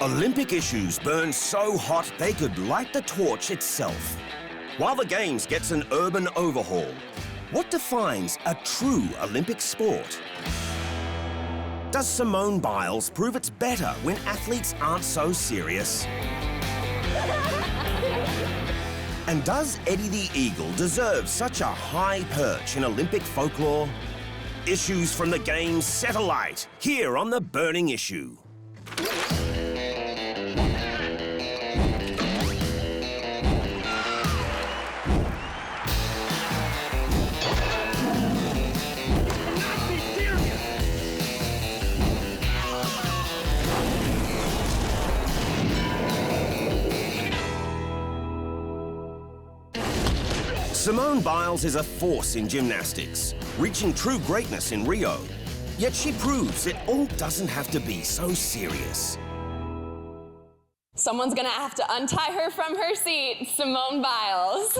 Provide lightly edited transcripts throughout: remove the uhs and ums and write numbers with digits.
Olympic issues burn so hot they could light the torch itself. While the Games gets an urban overhaul, what defines a true Olympic sport? Does Simone Biles prove it's better when athletes aren't so serious? And does Eddie the Eagle deserve such a high perch in Olympic folklore? Issues from the Games set alight here on The Burning Issue. Simone Biles is a force in gymnastics, reaching true greatness in Rio. Yet she proves it all doesn't have to be so serious. Someone's gonna have to untie her from her seat, Simone Biles.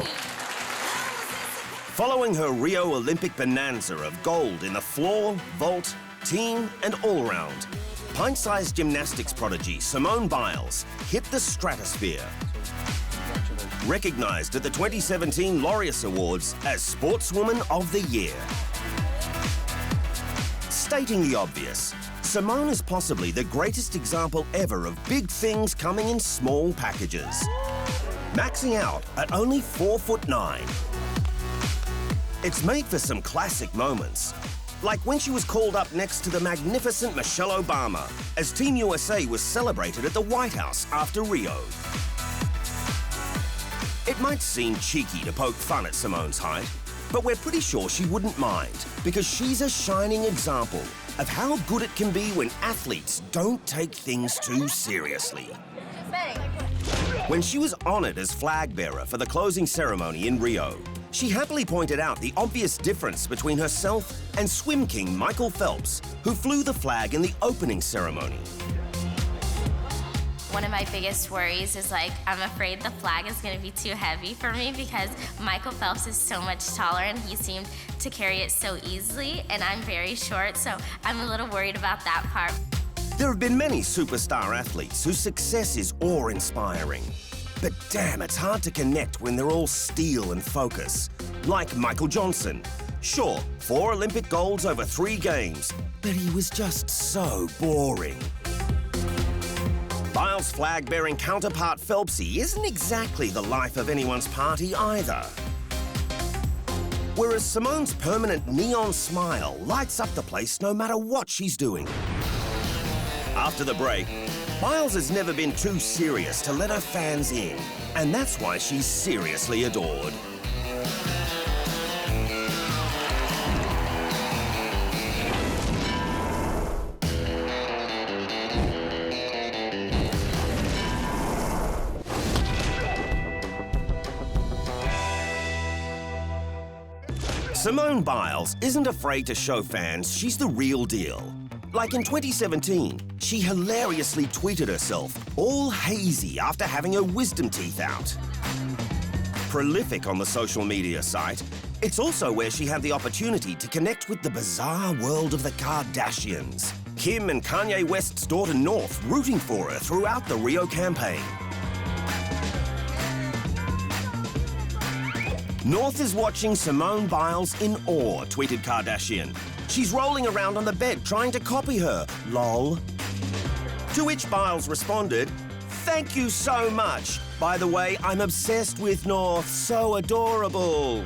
Following her Rio Olympic bonanza of gold in the floor, vault, team and all-round, pint-sized gymnastics prodigy Simone Biles hit the stratosphere. Recognized at the 2017 Laureus Awards as Sportswoman of the Year. Stating the obvious, Simone is possibly the greatest example ever of big things coming in small packages. Maxing out at only 4'9". It's made for some classic moments, like when she was called up next to the magnificent Michelle Obama as Team USA was celebrated at the White House after Rio. It might seem cheeky to poke fun at Simone's height, but we're pretty sure she wouldn't mind, because she's a shining example of how good it can be when athletes don't take things too seriously. When she was honored as flag bearer for the closing ceremony in Rio, she happily pointed out the obvious difference between herself and swim king Michael Phelps, who flew the flag in the opening ceremony. One of my biggest worries is I'm afraid the flag is gonna be too heavy for me because Michael Phelps is so much taller and he seemed to carry it so easily, and I'm very short, so I'm a little worried about that part. There have been many superstar athletes whose success is awe-inspiring. But damn, it's hard to connect when they're all steel and focus. Like Michael Johnson. Sure, 4 Olympic golds over 3 games, but he was just so boring. Biles' flag-bearing counterpart Phelpsy isn't exactly the life of anyone's party either. Whereas Simone's permanent neon smile lights up the place no matter what she's doing. After the break, Biles has never been too serious to let her fans in, and that's why she's seriously adored. Simone Biles isn't afraid to show fans she's the real deal. Like in 2017, she hilariously tweeted herself all hazy after having her wisdom teeth out. Prolific on the social media site, it's also where she had the opportunity to connect with the bizarre world of the Kardashians. Kim and Kanye West's daughter North rooting for her throughout the Rio campaign. North is watching Simone Biles in awe, tweeted Kardashian. She's rolling around on the bed trying to copy her, lol. To which Biles responded, "Thank you so much. By the way, I'm obsessed with North, so adorable."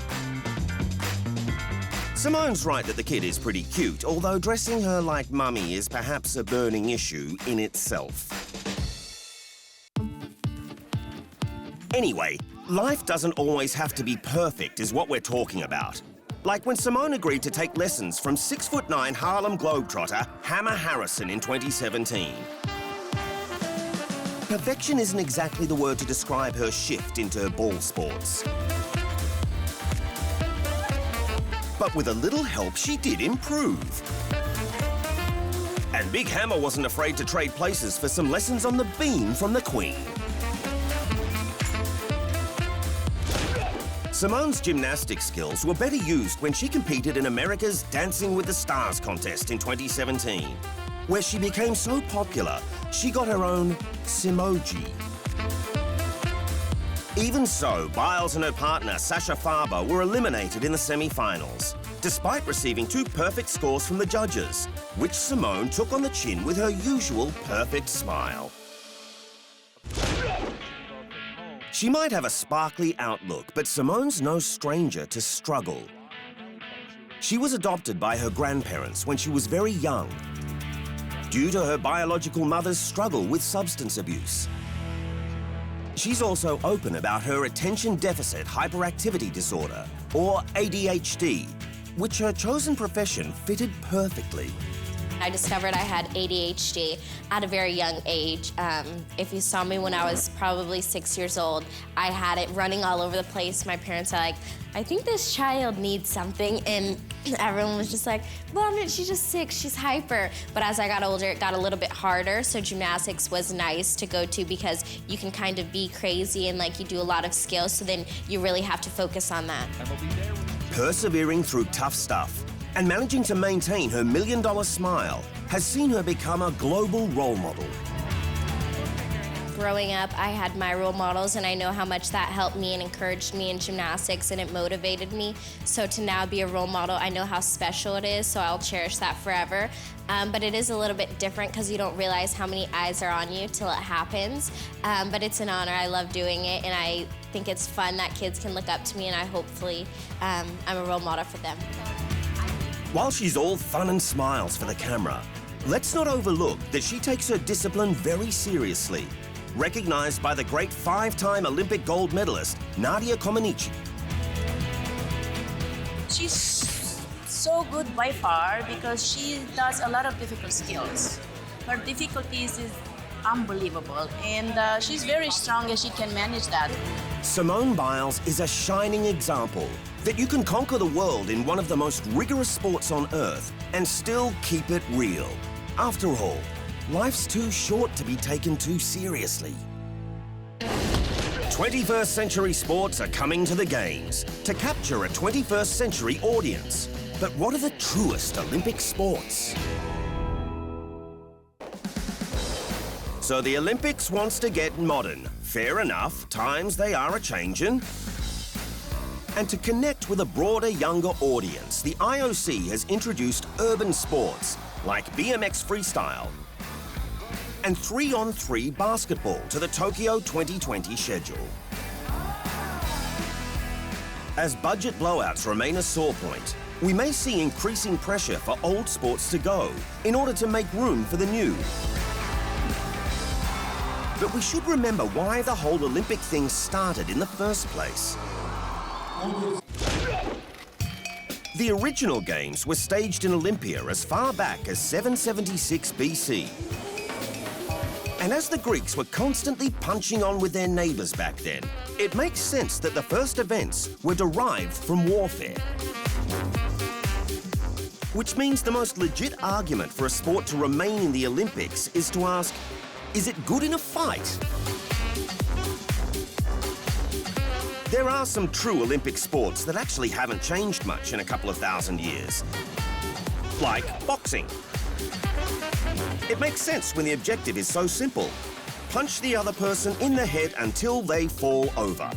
Simone's right that the kid is pretty cute, although dressing her like mummy is perhaps a burning issue in itself. Anyway, life doesn't always have to be perfect is what we're talking about. Like when Simone agreed to take lessons from 6'9" Harlem Globetrotter Hammer Harrison in 2017. Perfection isn't exactly the word to describe her shift into ball sports. But with a little help, she did improve. And Big Hammer wasn't afraid to trade places for some lessons on the beam from the Queen. Simone's gymnastics skills were better used when she competed in America's Dancing with the Stars contest in 2017, where she became so popular She got her own Simoji. Even so, Biles and her partner, Sasha Farber, were eliminated in the semi-finals, despite receiving 2 perfect scores from the judges, which Simone took on the chin with her usual perfect smile. She might have a sparkly outlook, but Simone's no stranger to struggle. She was adopted by her grandparents when she was very young, due to her biological mother's struggle with substance abuse. She's also open about her attention deficit hyperactivity disorder, or ADHD, which her chosen profession fitted perfectly. I discovered I had ADHD at a very young age. If you saw me when I was probably 6 years old, I had it running all over the place. My parents are like, I think this child needs something, and everyone was just like, well, she's just sick, she's hyper. But as I got older, it got a little bit harder, so gymnastics was nice to go to because you can kind of be crazy and like you do a lot of skills, so then you really have to focus on that. Persevering through tough stuff and managing to maintain her $1 million smile has seen her become a global role model. Growing up, I had my role models, and I know how much that helped me and encouraged me in gymnastics, and it motivated me. So to now be a role model, I know how special it is, so I'll cherish that forever. But it is a little bit different because you don't realize how many eyes are on you till it happens. But it's an honor. I love doing it, and I think it's fun that kids can look up to me, and hopefully I'm a role model for them. While she's all fun and smiles for the camera, let's not overlook that she takes her discipline very seriously, recognized by the great 5-time Olympic gold medalist, Nadia Comaneci. She's so good by far because she does a lot of difficult skills. Her difficulties is unbelievable, and she's very strong and she can manage that. Simone Biles is a shining example that you can conquer the world in one of the most rigorous sports on earth and still keep it real. After all, life's too short to be taken too seriously. 21st century sports are coming to the Games to capture a 21st century audience. But what are the truest Olympic sports? So the Olympics wants to get modern. Fair enough, times they are a-changin'. And to connect with a broader, younger audience, the IOC has introduced urban sports like BMX freestyle and 3-on-3 basketball to the Tokyo 2020 schedule. As budget blowouts remain a sore point, we may see increasing pressure for old sports to go in order to make room for the new. But we should remember why the whole Olympic thing started in the first place. The original Games were staged in Olympia as far back as 776 BC. And as the Greeks were constantly punching on with their neighbours back then, it makes sense that the first events were derived from warfare. Which means the most legit argument for a sport to remain in the Olympics is to ask, is it good in a fight? There are some true Olympic sports that actually haven't changed much in a couple of thousand years. Like boxing. It makes sense when the objective is so simple. Punch the other person in the head until they fall over.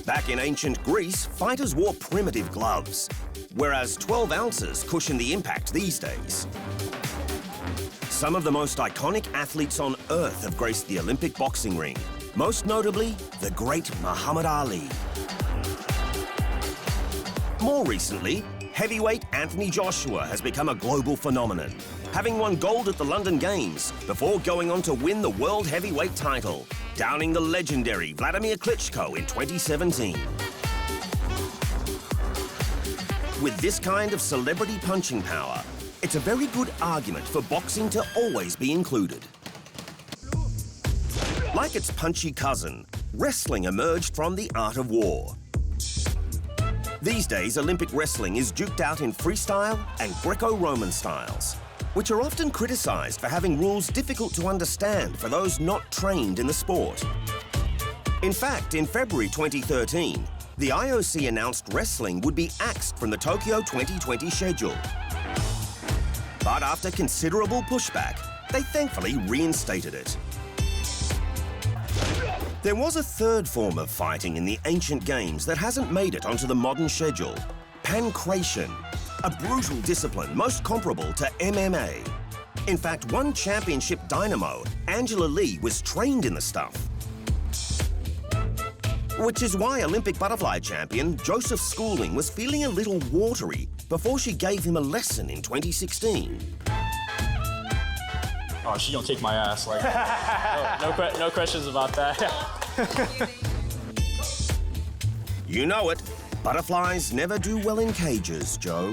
Back in ancient Greece, fighters wore primitive gloves, whereas 12 ounces cushion the impact these days. Some of the most iconic athletes on Earth have graced the Olympic boxing ring, most notably, the great Muhammad Ali. More recently, heavyweight Anthony Joshua has become a global phenomenon, having won gold at the London Games before going on to win the world heavyweight title, downing the legendary Vladimir Klitschko in 2017. With this kind of celebrity punching power, it's a very good argument for boxing to always be included. Like its punchy cousin, wrestling emerged from the art of war. These days, Olympic wrestling is duked out in freestyle and Greco-Roman styles, which are often criticised for having rules difficult to understand for those not trained in the sport. In fact, in February 2013, the IOC announced wrestling would be axed from the Tokyo 2020 schedule. But after considerable pushback, they thankfully reinstated it. There was a third form of fighting in the ancient games that hasn't made it onto the modern schedule: pancration, a brutal discipline most comparable to MMA. In fact, one championship dynamo, Angela Lee, was trained in the stuff. Which is why Olympic butterfly champion Joseph Schooling was feeling a little watery before she gave him a lesson in 2016. Oh, she gonna kick my ass. Like, no questions about that. You know it. Butterflies never do well in cages, Joe.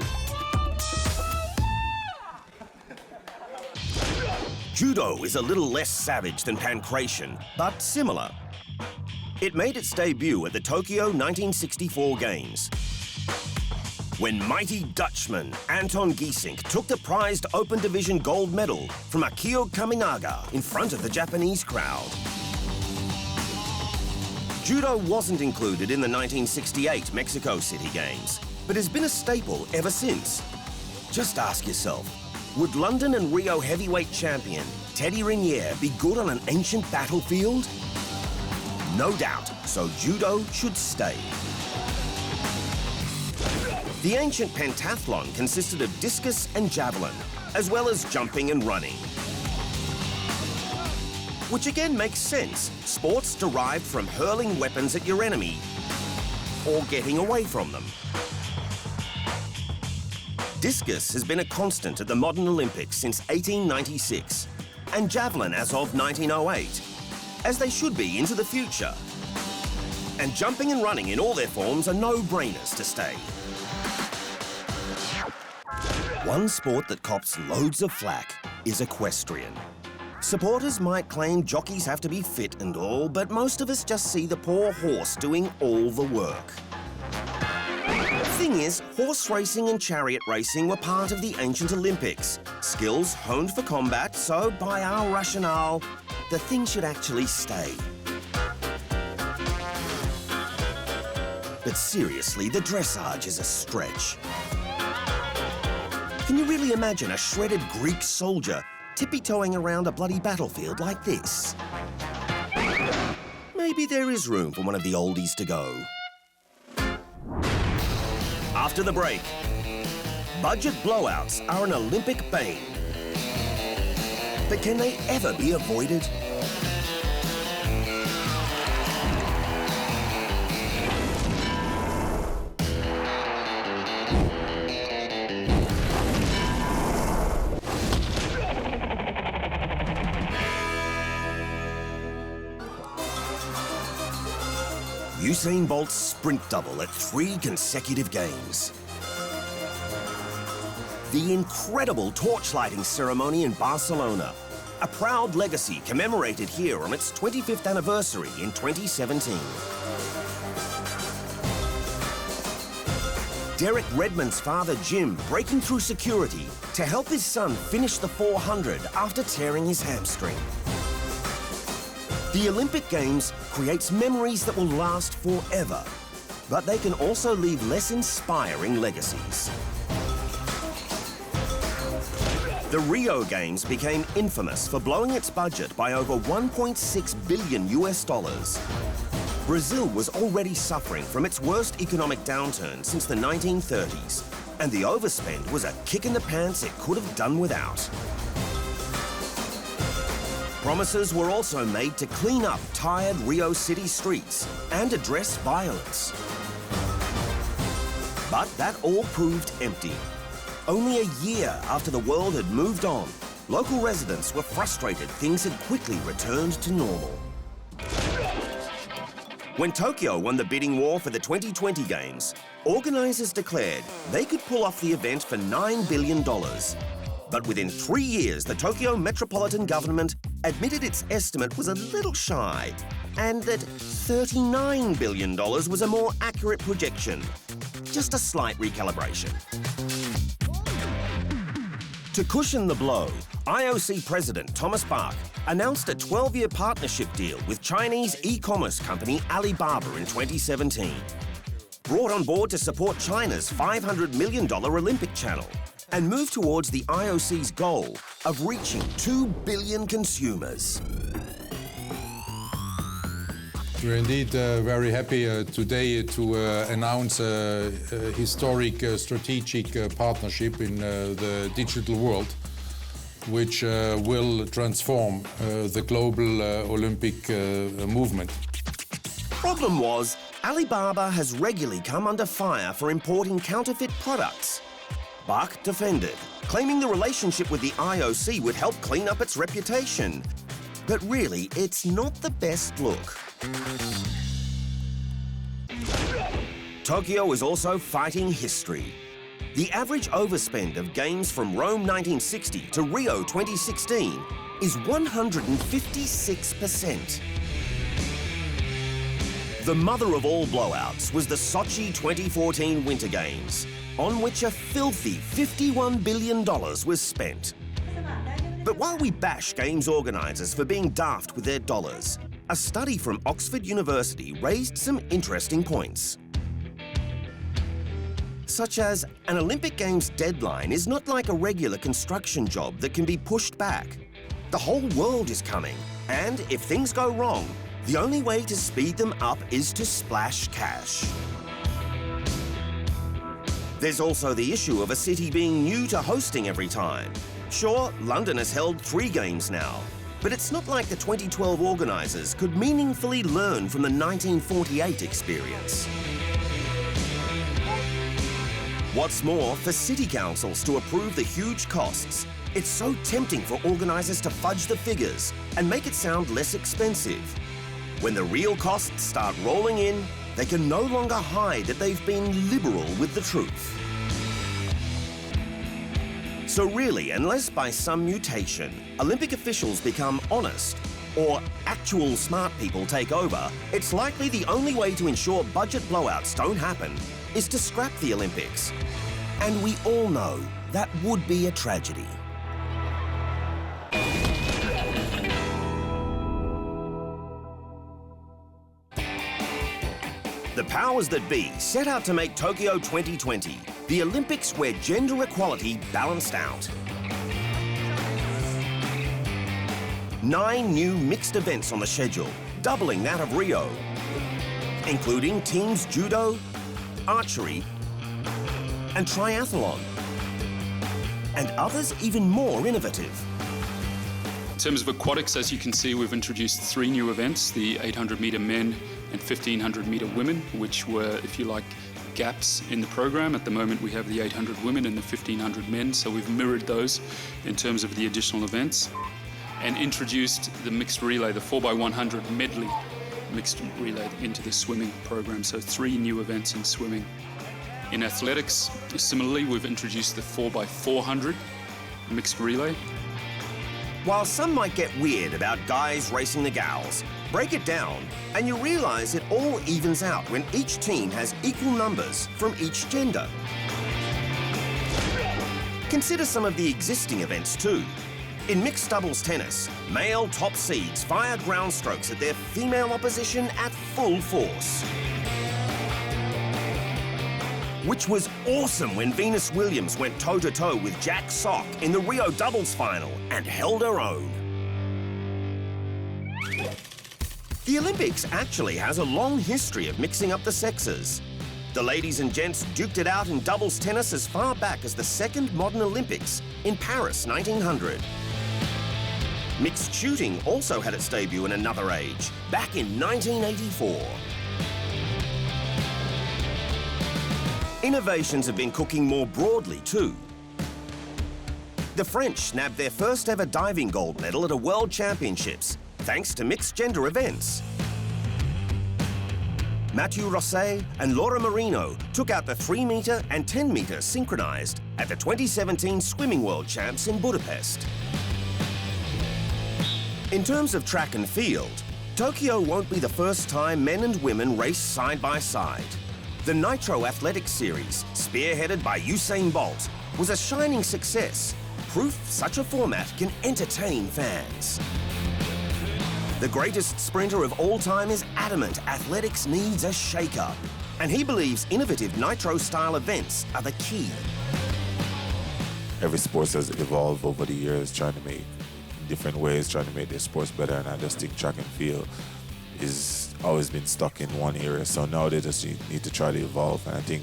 Judo is a little less savage than pancration, but similar. It made its debut at the Tokyo 1964 Games, when mighty Dutchman Anton Geesink took the prized Open Division gold medal from Akio Kaminaga in front of the Japanese crowd. Judo wasn't included in the 1968 Mexico City Games, but has been a staple ever since. Just ask yourself, would London and Rio heavyweight champion Teddy Rinier be good on an ancient battlefield? No doubt, so Judo should stay. The ancient pentathlon consisted of discus and javelin, as well as jumping and running. Which again makes sense, sports derived from hurling weapons at your enemy or getting away from them. Discus has been a constant at the modern Olympics since 1896, and javelin as of 1908, as they should be into the future. And jumping and running in all their forms are no-brainers to stay. One sport that cops loads of flack is equestrian. Supporters might claim jockeys have to be fit and all, but most of us just see the poor horse doing all the work. Thing is, horse racing and chariot racing were part of the ancient Olympics. Skills honed for combat, so by our rationale, the thing should actually stay. But seriously, the dressage is a stretch. Can you really imagine a shredded Greek soldier tippy-toeing around a bloody battlefield like this? Maybe there is room for one of the oldies to go. After the break, budget blowouts are an Olympic bane. But can they ever be avoided? Usain Bolt's sprint double at 3 consecutive games. The incredible torchlighting ceremony in Barcelona, a proud legacy commemorated here on its 25th anniversary in 2017. Derek Redmond's father Jim breaking through security to help his son finish the 400 after tearing his hamstring. The Olympic Games creates memories that will last forever, but they can also leave less inspiring legacies. The Rio Games became infamous for blowing its budget by over $1.6 billion US. Brazil was already suffering from its worst economic downturn since the 1930s, and the overspend was a kick in the pants it could have done without. Promises were also made to clean up tired Rio City streets and address violence. But that all proved empty. Only a year after the world had moved on, local residents were frustrated things had quickly returned to normal. When Tokyo won the bidding war for the 2020 Games, organizers declared they could pull off the event for $9 billion. But within 3 years, the Tokyo Metropolitan Government admitted its estimate was a little shy, and that $39 billion was a more accurate projection. Just a slight recalibration. To cushion the blow, IOC President Thomas Bach announced a 12-year partnership deal with Chinese e-commerce company Alibaba in 2017. Brought on board to support China's $500 million Olympic channel, and move towards the IOC's goal of reaching 2 billion consumers. We're indeed very happy today to announce a historic strategic partnership in the digital world, which will transform the global Olympic movement. Problem was, Alibaba has regularly come under fire for importing counterfeit products. Bach defended, claiming the relationship with the IOC would help clean up its reputation. But really, it's not the best look. Tokyo is also fighting history. The average overspend of games from Rome 1960 to Rio 2016 is 156%. The mother of all blowouts was the Sochi 2014 Winter Games, on which a filthy $51 billion was spent. But while we bash games organisers for being daft with their dollars, a study from Oxford University raised some interesting points. Such as, an Olympic Games deadline is not like a regular construction job that can be pushed back. The whole world is coming, and if things go wrong, the only way to speed them up is to splash cash. There's also the issue of a city being new to hosting every time. Sure, London has held 3 games now, but it's not like the 2012 organisers could meaningfully learn from the 1948 experience. What's more, for city councils to approve the huge costs, it's so tempting for organisers to fudge the figures and make it sound less expensive. When the real costs start rolling in, they can no longer hide that they've been liberal with the truth. So really, unless by some mutation, Olympic officials become honest, or actual smart people take over, it's likely the only way to ensure budget blowouts don't happen is to scrap the Olympics. And we all know that would be a tragedy. The powers that be set out to make Tokyo 2020 the Olympics where gender equality balanced out. 9 new mixed events on the schedule, doubling that of Rio, including teams judo, archery, and triathlon, and others even more innovative. In terms of aquatics, as you can see, we've introduced 3 new events, the 800-metre men and 1,500-metre women, which were, if you like, gaps in the program. At the moment, we have the 800 women and the 1,500 men, so we've mirrored those in terms of the additional events, and introduced the mixed relay, the 4x100 medley mixed relay into the swimming program, so 3 new events in swimming. In athletics, similarly, we've introduced the 4x400 mixed relay. While some might get weird about guys racing the gals, break it down and you realise it all evens out when each team has equal numbers from each gender. Consider some of the existing events too. In mixed doubles tennis, male top seeds fire ground strokes at their female opposition at full force. Which was awesome when Venus Williams went toe-to-toe with Jack Sock in the Rio doubles final and held her own. The Olympics actually has a long history of mixing up the sexes. The ladies and gents duked it out in doubles tennis as far back as the second modern Olympics in Paris 1900. Mixed shooting also had its debut in another age, back in 1984. Innovations have been cooking more broadly too. The French nabbed their first ever diving gold medal at a World Championships, thanks to mixed gender events. Mathieu Rosset and Laura Marino took out the 3-metre and 10-metre synchronised at the 2017 Swimming World Champs in Budapest. In terms of track and field, Tokyo won't be the first time men and women race side by side. The Nitro Athletics Series, spearheaded by Usain Bolt, was a shining success, proof such a format can entertain fans. The greatest sprinter of all time is adamant athletics needs a shake-up, and he believes innovative Nitro-style events are the key. every sport has evolved over the years, trying to make different ways, trying to make their sports better. And I just think track and field is always been stuck in one area. So now they just need to try to evolve. And I think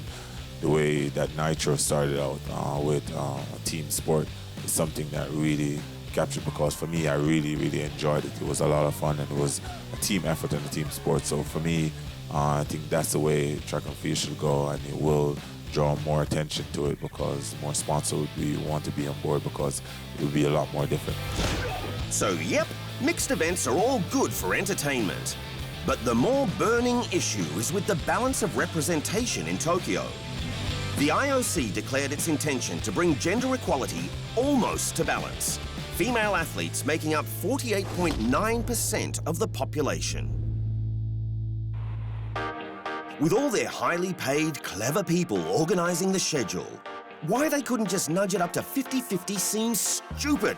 the way that Nitro started out with a team sport is something that really captured, because for me, I really, really enjoyed it. It was a lot of fun, and it was a team effort and a team sport. So for me, I think that's the way track and field should go, and it will draw more attention to it because more sponsors would want to be on board, because it will be a lot more different. So, yep, mixed events are all good for entertainment. But the more burning issue is with the balance of representation in Tokyo. The IOC declared its intention to bring gender equality almost to balance, female athletes making up 48.9% of the population. With all their highly paid, clever people organising the schedule, why they couldn't just nudge it up to 50-50 seems stupid.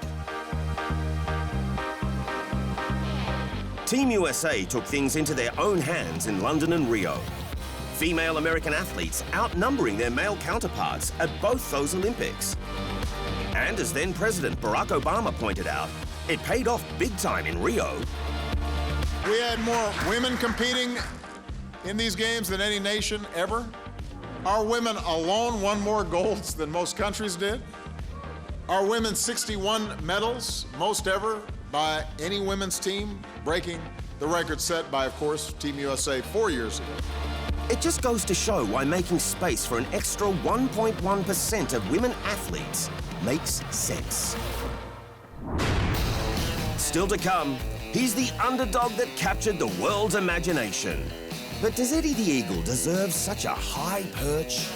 Team USA took things into their own hands in London and Rio. Female American athletes outnumbering their male counterparts at both those Olympics. And as then President Barack Obama pointed out, it paid off big time in Rio. We had more women competing in these games than any nation ever. Our women alone won more golds than most countries did. Our women 61 medals, most ever by any women's team, breaking the record set by, of course, Team USA 4 years ago. It just goes to show why making space for an extra 1.1% of women athletes makes sense. Still to come, he's the underdog that captured the world's imagination. But does Eddie the Eagle deserve such a high perch?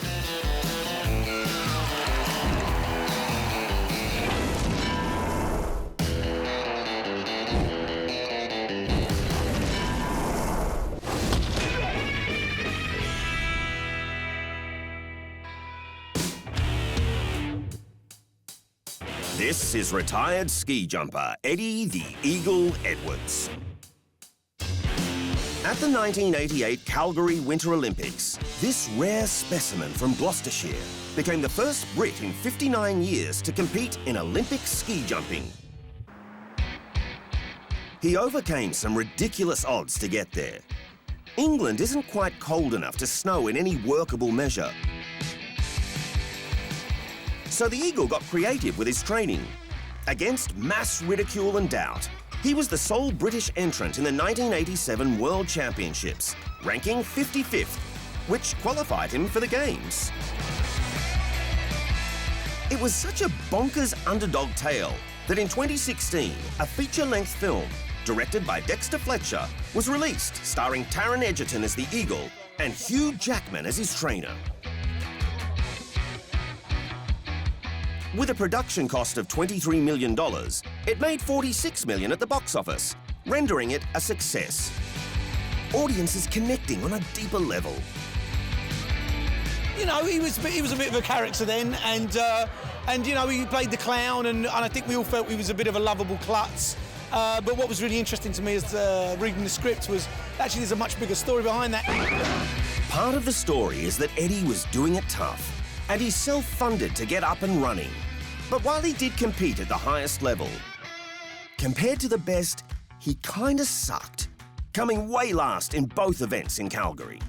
This is retired ski jumper Eddie the Eagle Edwards. At the 1988 Calgary Winter Olympics, this rare specimen from Gloucestershire became the first Brit in 59 years to compete in Olympic ski jumping. He overcame some ridiculous odds to get there. England isn't quite cold enough to snow in any workable measure. So the Eagle got creative with his training. Against mass ridicule and doubt, he was the sole British entrant in the 1987 World Championships, ranking 55th, which qualified him for the Games. It was such a bonkers underdog tale that in 2016, a feature-length film, directed by Dexter Fletcher, was released, starring Taron Egerton as the Eagle and Hugh Jackman as his trainer. With a production cost of $23 million, it made $46 million at the box office, rendering it a success. Audiences connecting on a deeper level. You know, he was a bit of a character then, and you know, he played the clown, and I think we all felt he was a bit of a lovable klutz. But what was really interesting to me as reading the script was actually there's a much bigger story behind that. Part of the story is that Eddie was doing it tough, and he's self-funded to get up and running. But while he did compete at the highest level, compared to the best, he kinda sucked, coming way last in both events in Calgary.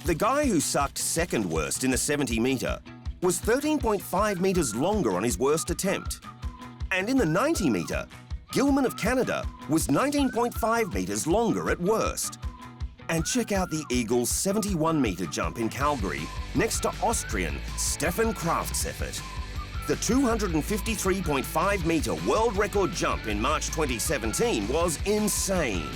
The guy who sucked second worst in the 70-metre was 13.5 metres longer on his worst attempt. And in the 90-metre, Gilman of Canada was 19.5 metres longer at worst. And check out the Eagle's 71-metre jump in Calgary next to Austrian Stefan Kraft's effort. The 253.5-metre world record jump in March 2017 was insane.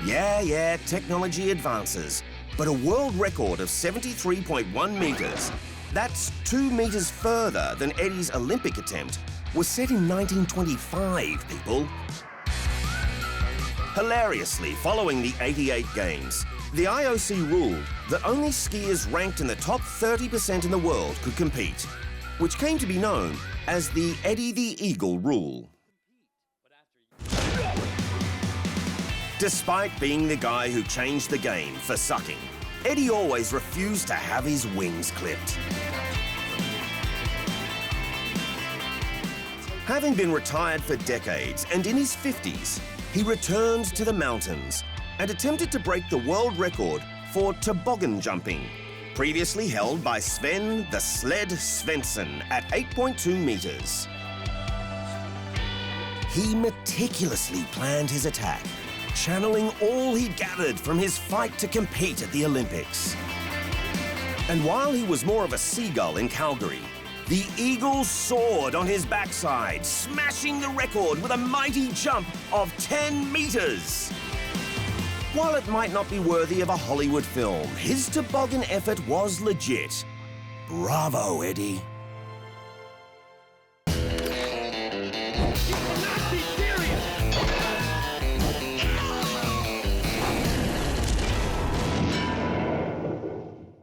Yeah, technology advances, but a world record of 73.1 metres, that's 2 metres further than Eddie's Olympic attempt, was set in 1925, people. Hilariously, following the 88 Games, the IOC ruled that only skiers ranked in the top 30% in the world could compete, which came to be known as the Eddie the Eagle rule. Despite being the guy who changed the game for sucking, Eddie always refused to have his wings clipped. Having been retired for decades and in his 50s, he returned to the mountains and attempted to break the world record for toboggan jumping, previously held by Sven the Sled Svensson at 8.2 meters. He meticulously planned his attack, channeling all he gathered from his fight to compete at the Olympics. And while he was more of a seagull in Calgary, the eagle soared on his backside, smashing the record with a mighty jump of 10 meters. While it might not be worthy of a Hollywood film, his toboggan effort was legit. Bravo, Eddie. He will not be